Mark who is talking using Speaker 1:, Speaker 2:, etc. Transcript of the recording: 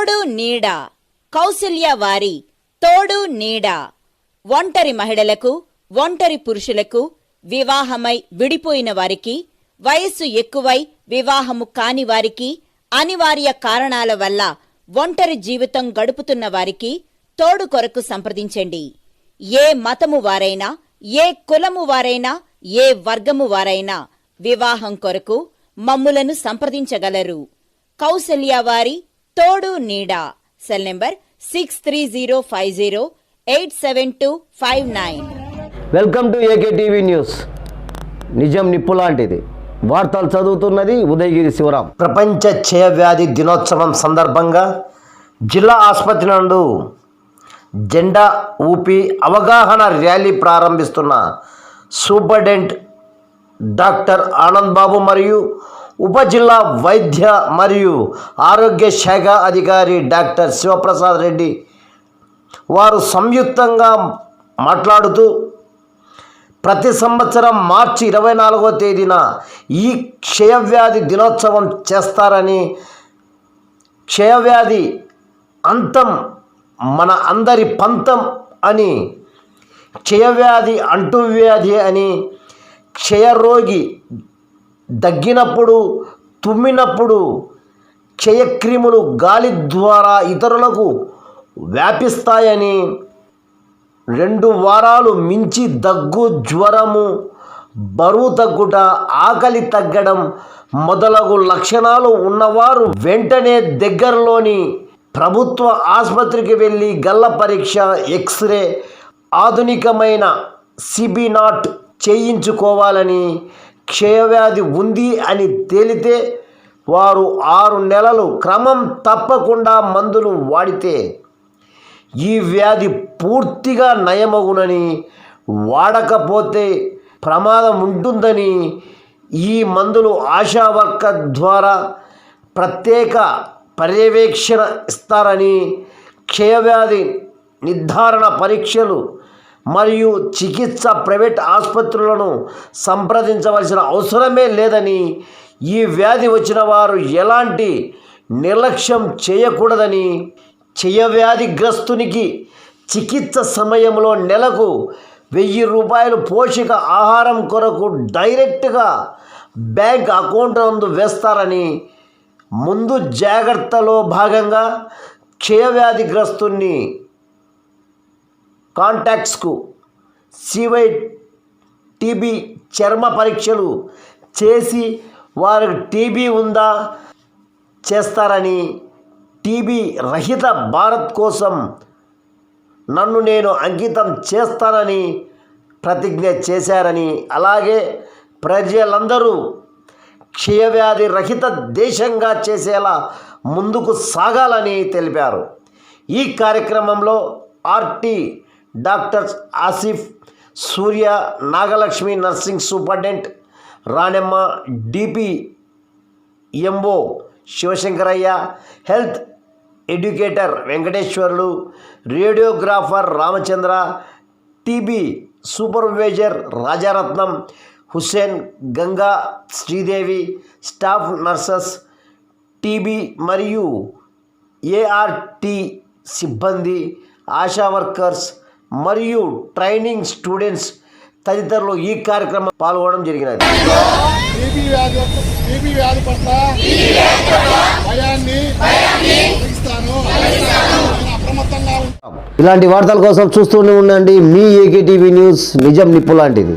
Speaker 1: తోడు నీడ కౌసల్య వారి తోడు నీడ ఒంటరి మహిళలకు, ఒంటరి పురుషులకు, వివాహమై విడిపోయిన వారికి, వయస్సు ఎక్కువై వివాహము కాని వారికి, అనివార్య కారణాల వల్ల ఒంటరి జీవితం గడుపుతున్న వారికి తోడు కొరకు సంప్రదించండి. ఏ మతము వారైనా, ఏ కులము వారైనా, ఏ వర్గము వారైనా వివాహం కొరకు మమ్ములను సంప్రదించగలరు. కౌసల్య వారి తోడు నీడ. Cell number 6350508729.
Speaker 2: Welcome to AKTV news. నిజం నిప్పులాంటిది. వార్తలు చదువుతున్నది ఉదయగిరి శివరాం. ప్రపంచ క్షయవ్యాధి దినోత్సవం సందర్భంగా జిల్లా ఆసుపత్రి నందు జెండా ఊపి అవగాహన rally ప్రారంభిస్తున్న superintendent doctor Anand Babu మరియు ఉప జిల్లా వైద్య మరియు ఆరోగ్య శాఖ అధికారి డాక్టర్ శివప్రసాద్ రెడ్డి వారు సంయుక్తంగా మాట్లాడుతూ ప్రతి సంవత్సరం మార్చి 24వ తేదీన ఈ క్షయవ్యాధి దినోత్సవం చేస్తారని, క్షయవ్యాధి అంతం మన అందరి పంతం అని, క్షయవ్యాధి అంటువ్యాధి అని, క్షయరోగి దగ్గినప్పుడు, తుమ్మినప్పుడు క్షయక్రిములు గాలి ద్వారా ఇతరులకు వ్యాపిస్తాయని, 2 వారాలు మించి దగ్గు, జ్వరము, బరువు తగ్గుట, ఆకలి తగ్గడం మొదలగు లక్షణాలు ఉన్నవారు వెంటనే దగ్గరలోని ప్రభుత్వ ఆసుపత్రికి వెళ్ళి గల్ల పరీక్ష, ఎక్స్రే, ఆధునికమైన సిబినాట్ చేయించుకోవాలని, క్షయవ్యాధి ఉంది అని తేలితే వారు 6 నెలలు క్రమం తప్పకుండా మందులు వాడితే ఈ వ్యాధి పూర్తిగా నయమగునని, వాడకపోతే ప్రమాదం ఉంటుందని, ఈ మందులు ఆశా వర్కర్ ద్వారా ప్రత్యేక పర్యవేక్షణ ఇస్తారని, క్షయవ్యాధి నిర్ధారణ పరీక్షలు మరియు చికిత్స ప్రైవేట్ ఆసుపత్రులను సంప్రదించవలసిన అవసరమే లేదని, ఈ వ్యాధి వచ్చిన వారు ఎలాంటి నిర్లక్ష్యం చేయకూడదని, క్షయవ్యాధిగ్రస్తునికి చికిత్స సమయంలో నెలకు 1000 రూపాయలు పోషక ఆహారం కొరకు డైరెక్ట్గా బ్యాంక్ అకౌంట్ నందు వేస్తారని, ముందు జాగ్రత్తలో భాగంగా క్షయవ్యాధిగ్రస్తుని కాంటాక్ట్స్కు సివై టీబీ చర్మ పరీక్షలు చేసి వారికి టీబీ ఉందా చేస్తారని, టీబీ రహిత భారత్ కోసం నన్ను నేను అంకితం చేస్తానని ప్రతిజ్ఞ చేశారని, అలాగే ప్రజలందరూ క్షయవ్యాధి రహిత దేశంగా చేసేలా ముందుకు సాగాలని తెలిపారు. ఈ కార్యక్రమంలో RT doctors Asif, Surya, Nagalakshmi nursing superintendent Ranemma, DP MO Sivasankaraiah, health educator Venkateswarlu, radiographer Ramachandra, TB supervisor Rajaratnam, Hussain, Ganga, Sridevi, staff nurses, TB మరియు ఏఆర్టీ సిబ్బంది, ఆశా వర్కర్స్ మరియు ట్రైనింగ్ స్టూడెంట్స్ తదితరులు ఈ కార్యక్రమం పాల్గొనడం జరిగినది. ఇలాంటి వార్తల కోసం చూస్తూనే ఉండండి మీ ఏకేటీవీ న్యూస్. నిజం నిప్పు లాంటిది.